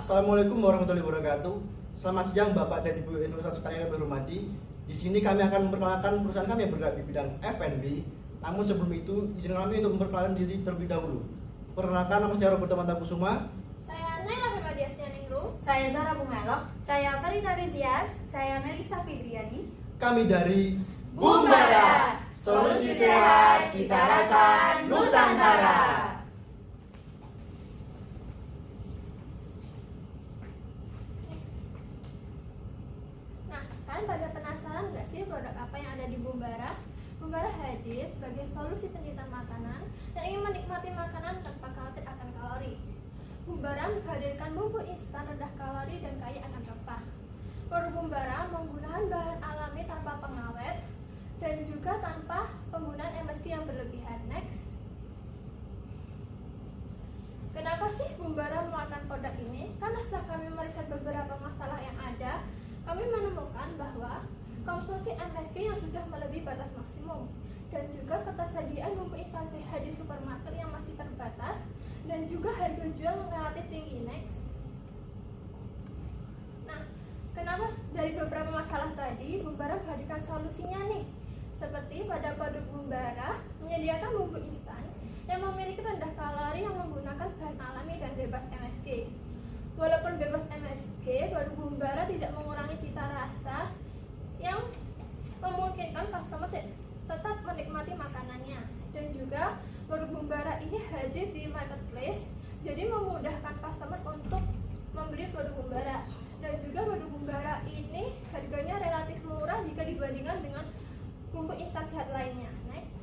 Assalamualaikum warahmatullahi wabarakatuh. Selamat siang Bapak dan Ibu investor sekalian yang berhormati. Di sini kami akan memperkenalkan perusahaan kami yang bergerak di bidang F&B. Namun sebelum itu, izinkan kami untuk memperkenalkan diri terlebih dahulu. Perkenalkan, nama saya Roberto Mantakusuma. Saya Naila Femadiasningrum. Saya Zara Bumelok. Saya Farida Tias. Saya Melisa Fibriani. Kami dari Bumbara, Solusi Sehat Cita Rasa Nusantara. Nah, kalian pada penasaran nggak sih produk apa yang ada di Bumbara? Bumbara hadir sebagai solusi pendidikan makanan yang ingin menikmati makanan tanpa khawatir akan kalori. Bumbara menghadirkan bumbu instan rendah kalori dan kaya akan rempah. Produk Bumbara menggunakan bahan alami tanpa pengawet dan juga tanpa penggunaan MSG yang berlebihan. Next. Kenapa sih Bumbara mengeluarkan produk ini? Karena setelah kami meriset beberapa masalah yang ada, kami menemukan bahwa konsumsi MSG yang sudah melebihi batas maksimum dan juga ketersediaan bumbu instan sehat di supermarket yang masih terbatas dan juga harga jual yang relatif tinggi. Next. Nah, kenapa dari beberapa masalah tadi Bumbara menghadirkan solusinya nih? Seperti pada produk Bumbara menyediakan bumbu instan yang memiliki rendah kalori yang menggunakan bahan alami dan bebas MSG. Walaupun bebas MSG, produk Bumbara tidak mengurangi cita rasa yang memungkinkan customer tetap menikmati makanannya. Dan juga produk Bumbara ini hadir di marketplace, jadi memudahkan customer untuk membeli produk Bumbara. Dan juga produk Bumbara ini harganya relatif murah jika dibandingkan dengan bumbu instan sehat lainnya. Next.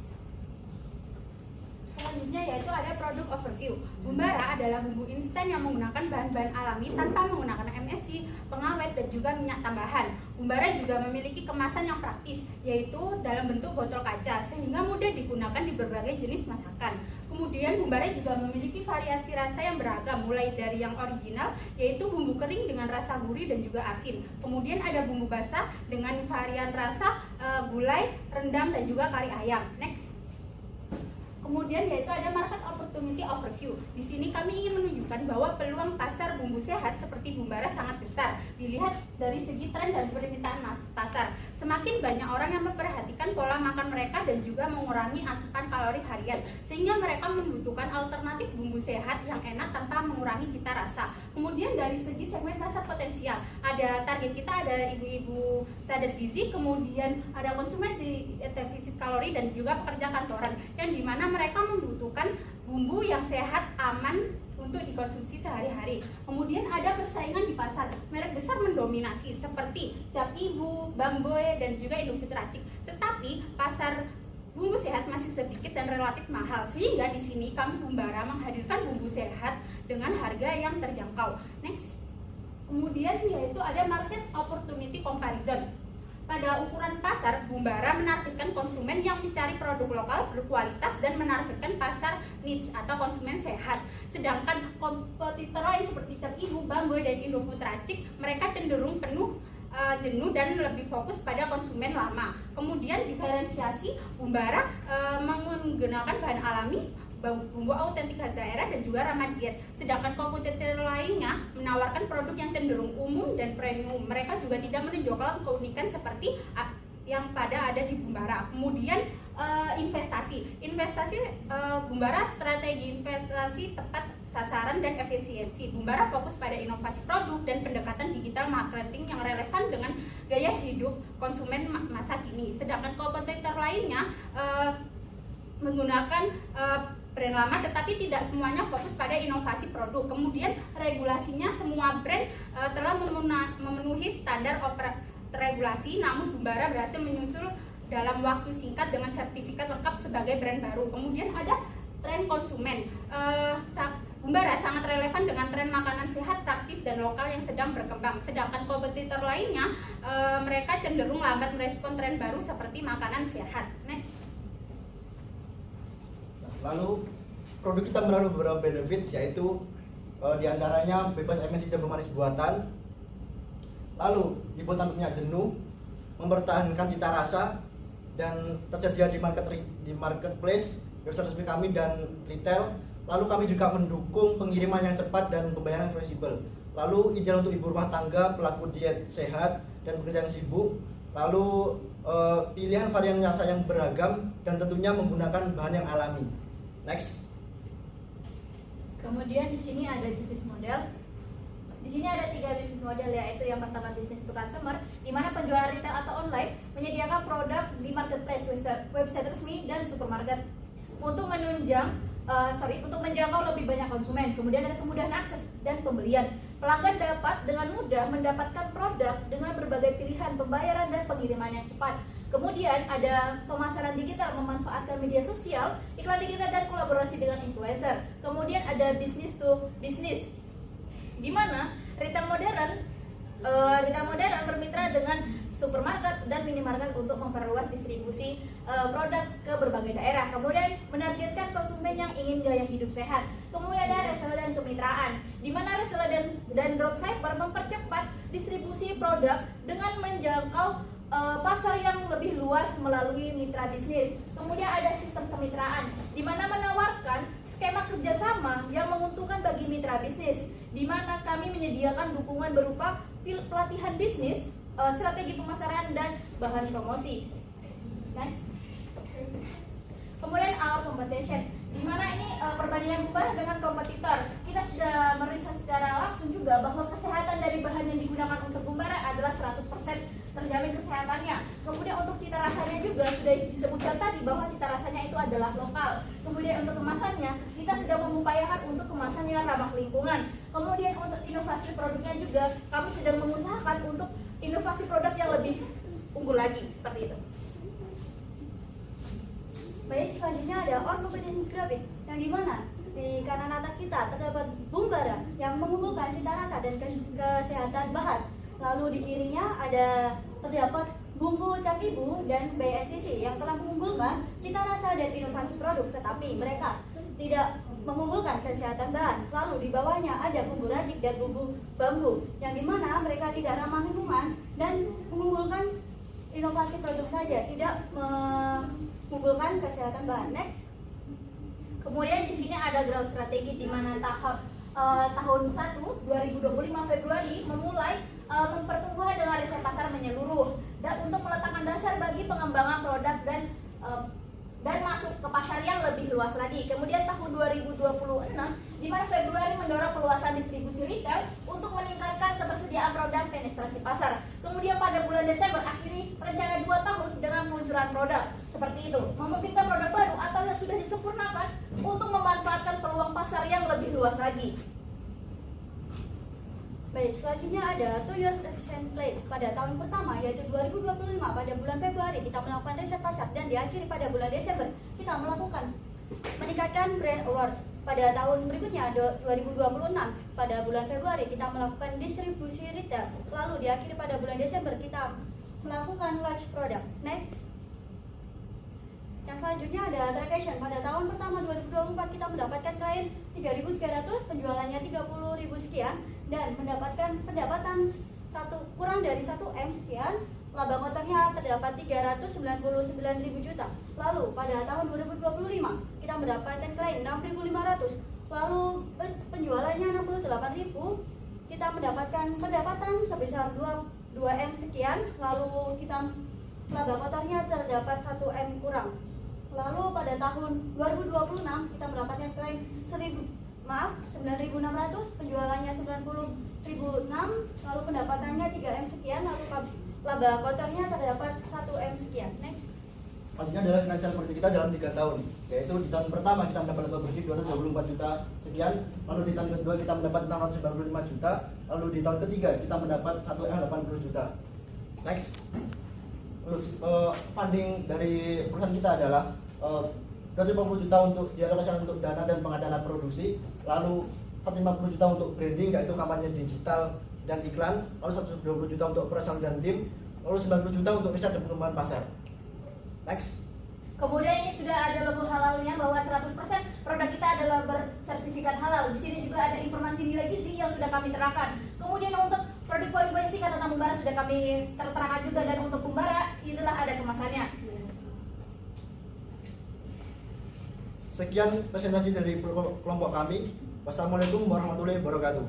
Selanjutnya yaitu ada produk overview. Bumbara adalah bumbu instan yang menggunakan bahan-bahan alami tanpa menggunakan MSG, pengawet, dan juga minyak tambahan. Bumbara juga memiliki kemasan yang praktis, yaitu dalam bentuk botol kaca, sehingga mudah digunakan di berbagai jenis masakan. Kemudian Bumbara juga memiliki variasi rasa yang beragam, mulai dari yang original, yaitu bumbu kering dengan rasa gurih dan juga asin. Kemudian ada bumbu basah dengan varian rasa gulai, rendang, dan juga kari ayam. Next. Kemudian yaitu ada market opportunity overview. Di sini kami ingin menunjukkan bahwa peluang pasar bumbu sehat seperti Bumbara sangat besar. Dilihat dari segi tren dan permintaan pasar. Semakin banyak orang yang memperhatikan pola makan mereka dan juga mengurangi asupan kalori harian, sehingga mereka membutuhkan alternatif bumbu sehat yang enak tanpa mengurangi cita rasa. Kemudian dari segi segmen pasar potensial, ada target kita ada ibu-ibu sadar gizi, kemudian ada konsumen di defisit kalori dan juga pekerja kantoran, yang dimana mereka membutuhkan bumbu yang sehat, aman untuk dikonsumsi sehari-hari. Kemudian ada persaingan di pasar. Merek besar mendominasi seperti Cap Ibu, Bamboe, dan juga Indofood Racik. Tetapi pasar bumbu sehat masih sedikit dan relatif mahal, sehingga di sini kami Bumbara menghadirkan bumbu sehat dengan harga yang terjangkau. Next. Kemudian yaitu ada market opportunity comparison. Pada ukuran pasar, Bumbara menargetkan konsumen yang mencari produk lokal berkualitas dan menargetkan pasar niche atau konsumen sehat. Sedangkan kompetitor lain seperti Cap Ibu, Bamboe, dan Indofood Racik, mereka cenderung jenuh dan lebih fokus pada konsumen lama. Kemudian diferensiasi Bumbara menggunakan bahan alami, bumbu autentik khas daerah, dan juga ramah diet. Sedangkan kompetitor lainnya menawarkan produk yang cenderung umum dan premium. Mereka juga tidak menonjolkan keunikan seperti yang ada di Bumbara. Kemudian investasi Bumbara strategi investasi tepat sasaran dan efisiensi. Bumbara fokus pada inovasi produk dan pendekatan digital marketing yang relevan dengan gaya hidup konsumen masa kini. Sedangkan kompetitor lainnya menggunakan brand lama, tetapi tidak semuanya fokus pada inovasi produk. Kemudian regulasinya, semua brand telah memenuhi standar regulasi, namun Bumbara berhasil menyusul dalam waktu singkat dengan sertifikat lengkap sebagai brand baru. Kemudian ada tren konsumen. Bumbara sangat relevan dengan tren makanan sehat, praktis, dan lokal yang sedang berkembang. Sedangkan kompetitor lainnya, mereka cenderung lambat merespon tren baru seperti makanan sehat. Next. Lalu produk kita menaruh beberapa benefit, yaitu diantaranya bebas MSG dan pemanis buatan. Lalu dibuat tanpa minyak jenuh, mempertahankan cita rasa, dan tersedia di marketplace, website resmi kami dan retail. Lalu kami juga mendukung pengiriman yang cepat dan pembayaran fleksibel. lalu ideal untuk ibu rumah tangga, pelaku diet sehat, dan pekerja yang sibuk. Lalu pilihan varian rasa yang beragam dan tentunya menggunakan bahan yang alami. Next. Kemudian di sini ada bisnis model. Di sini ada 3 bisnis model, yaitu yang pertama bisnis to consumer, di mana penjualan retail atau online menyediakan produk di marketplace, website resmi dan supermarket untuk untuk menjangkau lebih banyak konsumen. Kemudian ada kemudahan akses dan pembelian. Pelanggan dapat dengan mudah mendapatkan produk dengan berbagai pilihan pembayaran dan pengiriman yang cepat. Kemudian ada pemasaran digital, memanfaatkan media sosial, iklan digital dan kolaborasi dengan influencer. Kemudian ada business to business, di mana retail modern bermitra dengan supermarket dan minimarket untuk memperluas distribusi produk ke berbagai daerah. Kemudian menargetkan konsumen yang ingin gaya hidup sehat. Kemudian ada reseller dan kemitraan, di mana reseller dan dropshipper mempercepat distribusi produk dengan menjangkau pasar yang lebih luas melalui mitra bisnis. Kemudian ada sistem kemitraan, di mana menawarkan skema kerjasama yang menguntungkan bagi mitra bisnis, di mana kami menyediakan dukungan berupa pelatihan bisnis, strategi pemasaran, dan bahan promosi. Next. Kemudian our competition, di mana ini perbandingan Bumbara dengan kompetitor. Kita sudah meriset secara langsung juga bahwa kesehatan dari bahan yang digunakan untuk Bumbara adalah 100% terjamin kesehatannya. Kemudian untuk cita rasanya juga sudah disebutkan tadi bahwa cita rasanya itu adalah lokal. Kemudian untuk kemasannya, kita sudah mengupayakan untuk kemasan yang ramah lingkungan. Kemudian untuk inovasi produknya juga, kami sedang mengusahakan untuk inovasi produk yang lebih unggul lagi, seperti itu. Baik, selanjutnya ada our competition graphic, yang dimana di kanan atas kita terdapat Bumbara yang mengunggulkan cita rasa dan kesehatan bahan. Lalu di kirinya terdapat bumbu cap ibu dan BNCC yang telah mengunggulkan cita rasa dan inovasi produk, tetapi mereka tidak mengunggulkan kesehatan bahan. Lalu di bawahnya ada bumbu racik dan bumbu bambu, yang dimana mereka tidak ramah lingkungan dan mengunggulkan inovasi produk saja, tidak mengunggulkan kesehatan bahan. Next. Kemudian di sini ada ground strategi, di mana tahun 1 2025 Februari memulai pertumbuhan dengan riset pasar menyeluruh dan untuk meletakkan dasar bagi pengembangan produk dan masuk ke pasar yang lebih luas lagi. Kemudian tahun 2026 di mana Februari mendorong perluasan distribusi retail untuk meningkatkan ketersediaan produk penetrasi pasar. Kemudian pada bulan Desember akhiri rencana 2 tahun dengan peluncuran produk seperti itu, memungkinkan produk baru atau yang sudah disempurnakan untuk memanfaatkan peluang pasar yang lebih luas lagi. Baik, selanjutnya ada to your action pledge. Pada tahun pertama yaitu 2025 pada bulan Februari kita melakukan riset pasar dan diakhiri pada bulan Desember kita melakukan meningkatkan brand awareness. Pada tahun berikutnya 2026 pada bulan Februari kita melakukan distribusi retail. Lalu diakhiri pada bulan Desember kita melakukan launch produk. Next. Yang selanjutnya ada attraction. Pada tahun pertama 2024 kita mendapatkan klien 3.300, penjualannya 30.000 sekian dan mendapatkan pendapatan kurang dari 1M sekian. Laba kotornya terdapat 399.000 juta. Lalu pada tahun 2025 kita mendapatkan klien 6.500. Lalu penjualannya 68.000. Kita mendapatkan pendapatan sebesar 2M sekian. Lalu kita laba kotornya terdapat 1M kurang. Lalu pada tahun 2026 kita mendapatkan klien 9.600, penjualannya 90.006, lalu pendapatannya 3M sekian, lalu laba kotornya terdapat 1M sekian. Next. Selanjutnya adalah financial project kita dalam 3 tahun, yaitu di tahun pertama kita mendapat laba bersih 224 juta sekian, lalu di tahun kedua kita mendapat 695 juta, lalu di tahun ketiga kita mendapat 1M 80 juta. Next. Terus funding dari perusahaan kita adalah 250 juta untuk dialokasikan untuk dana dan pengadaan alat produksi, lalu 150 juta untuk branding yaitu kampanye digital dan iklan, lalu 120 juta untuk operasional dan tim, lalu 90 juta untuk riset dan pengembangan pasar. Next. Kemudian ini sudah ada logo halalnya bahwa 100% produk kita adalah bersertifikat halal. Di sini juga ada informasi nilai gizi yang sudah kami terapkan. Kemudian untuk produk poin-poin singkat tentang Bumbara sudah kami terangkan juga, dan untuk Bumbara itulah ada kemasannya. Sekian presentasi dari kelompok kami. Wassalamualaikum warahmatullahi wabarakatuh.